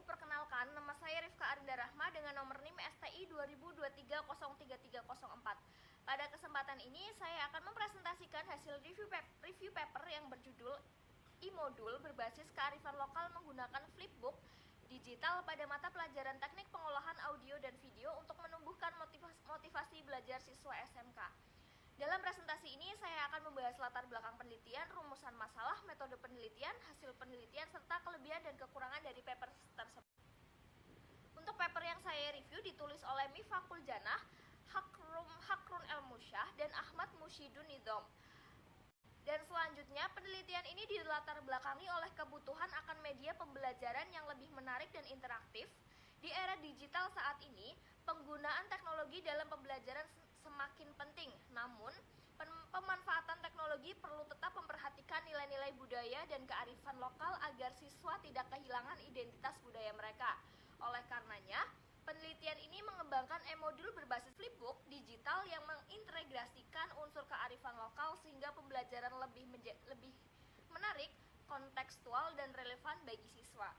Perkenalkan, nama saya Rifka Arinda Rahma dengan nomor NIM STI 2023033304. Pada kesempatan ini, saya akan mempresentasikan hasil review paper yang berjudul e-modul berbasis kearifan lokal menggunakan flipbook digital pada mata pelajaran teknik pengolahan audio dan video untuk menumbuhkan motivasi belajar siswa SMK. Dalam presentasi ini, saya akan membahas latar belakang penelitian, rumusan masalah, metode penelitian, hasil penelitian, serta kelebihan dan kekurangan dari paper tersebut. Untuk paper yang saya review ditulis oleh Mifakul Janah, Hakrun El-Musyah, dan Ahmad Mushidun Nidom. Dan selanjutnya, penelitian ini dilatar belakangi oleh kebutuhan akan media pembelajaran yang lebih menarik dan interaktif. Di era digital saat ini, penggunaan teknologi dalam pembelajaran semakin penting, namun pemanfaatan teknologi perlu tetap memperhatikan nilai-nilai budaya dan kearifan lokal agar siswa tidak kehilangan identitas budaya mereka. Oleh karenanya, penelitian ini mengembangkan e-modul berbasis flipbook digital yang mengintegrasikan unsur kearifan lokal sehingga pembelajaran lebih menarik, kontekstual, dan relevan bagi siswa.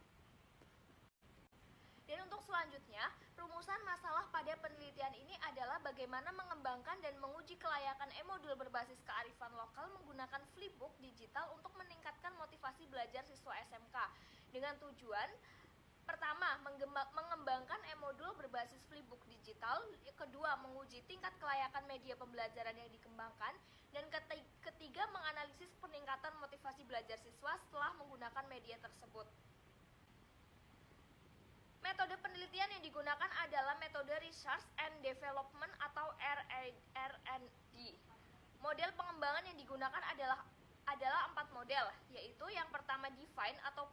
Dan untuk selanjutnya, rumusan masalah pada penelitian ini adalah bagaimana mengembangkan dan menguji kelayakan e-modul berbasis kearifan lokal menggunakan flipbook digital untuk meningkatkan motivasi belajar siswa SMK dengan tujuan pertama, mengembangkan e-modul berbasis flipbook digital. Kedua, menguji tingkat kelayakan media pembelajaran yang dikembangkan. Dan ketiga, menganalisis peningkatan motivasi belajar siswa setelah menggunakan media tersebut. Metode penelitian yang digunakan adalah metode Research and Development atau R&D. Model pengembangan yang digunakan adalah 4 model, yaitu yang pertama define atau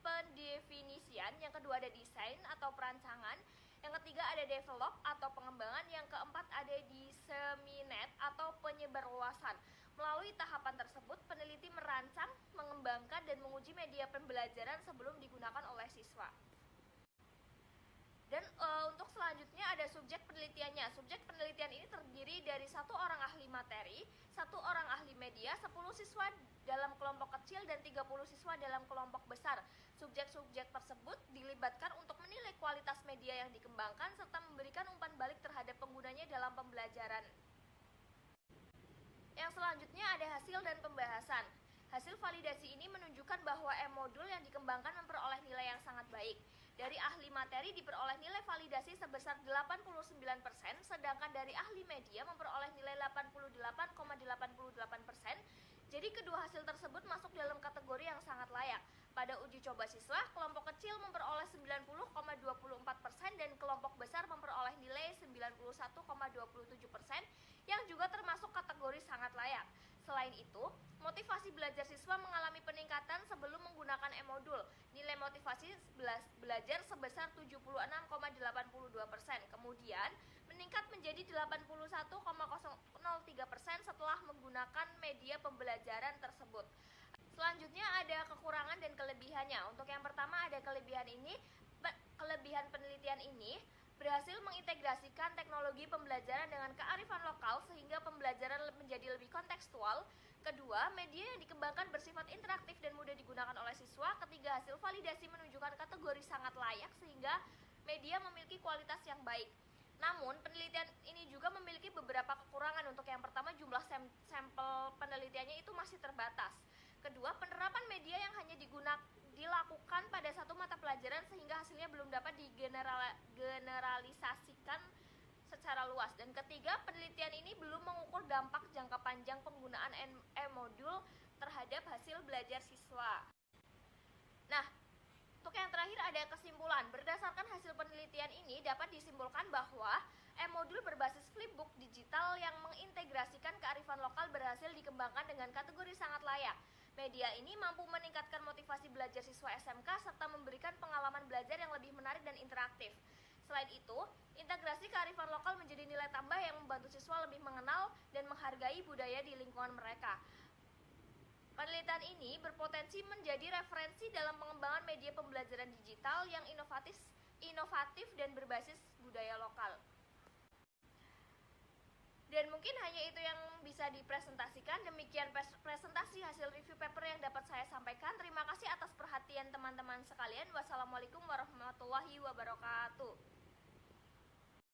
pendefinisian, yang kedua ada desain atau perancangan, yang ketiga ada develop atau pengembangan, yang keempat ada disseminate atau penyebarluasan. Melalui tahapan tersebut, peneliti merancang, mengembangkan, dan menguji media pembelajaran sebelum digunakan oleh siswa. Dan untuk selanjutnya ada subjek penelitiannya. Subjek penelitian ini terdiri dari 1 orang ahli materi, 1 orang ahli media, 10 siswa dalam kelompok kecil, dan 30 siswa dalam kelompok besar. Subjek-subjek tersebut dilibatkan untuk menilai kualitas media yang dikembangkan serta memberikan umpan balik terhadap penggunanya dalam pembelajaran. Yang selanjutnya ada hasil dan pembahasan. Hasil validasi ini menunjukkan bahwa e-modul yang dikembangkan memperoleh nilai yang sangat baik. Dari ahli materi diperoleh nilai validasi sebesar 89%, sedangkan dari ahli media memperoleh nilai 88,88%. Jadi kedua hasil tersebut masuk dalam kategori yang sangat layak. Pada uji coba siswa, kelompok kecil memperoleh 90,24% dan kelompok besar memperoleh nilai 91,27%, yang juga termasuk kategori sangat layak. Selain itu, motivasi belajar siswa mengalami peningkatan sebelum menggunakan e-modul. Nilai motivasi belajar sebesar 76,82%, kemudian meningkat menjadi 81,03% setelah menggunakan media pembelajaran tersebut. Selanjutnya ada kekurangan dan kelebihannya. Untuk yang pertama ada kelebihan penelitian ini berhasil mengintegrasikan teknologi pembelajaran dengan kearifan lokal sehingga pembelajaran menjadi lebih kontekstual. Kedua, media yang dikembangkan bersifat interaktif dan mudah digunakan oleh siswa. Ketiga, hasil validasi menunjukkan kategori sangat layak sehingga media memiliki kualitas yang baik. Namun, penelitian ini juga memiliki beberapa kekurangan. Untuk yang pertama, jumlah sampel penelitiannya itu masih terbatas. Kedua, penerapan media yang hanya dilakukan pada satu mata pelajaran sehingga hasilnya belum dapat digeneralisasikan secara luas. Dan ketiga, penelitian ini belum mengukur dampak jangka panjang penggunaan e-modul terhadap hasil belajar siswa. Nah, untuk yang terakhir ada kesimpulan. Berdasarkan hasil penelitian ini dapat disimpulkan bahwa e-modul berbasis flipbook digital yang mengintegrasikan kearifan lokal berhasil dikembangkan dengan kategori sangat layak. Media ini mampu meningkatkan motivasi belajar siswa SMK serta memberikan pengalaman belajar yang lebih menarik dan interaktif. Selain itu, integrasi kearifan lokal menjadi nilai tambah yang membantu siswa lebih mengenal dan menghargai budaya di lingkungan mereka. Penelitian ini berpotensi menjadi referensi dalam pengembangan media pembelajaran digital yang inovatif dan berbasis budaya lokal. Dan mungkin hanya itu yang bisa dipresentasikan. Demikian presentasi hasil review paper yang dapat saya sampaikan. Terima kasih atas perhatian teman-teman sekalian. Wassalamualaikum warahmatullahi wabarakatuh. warahmatullahi wabarakatuh.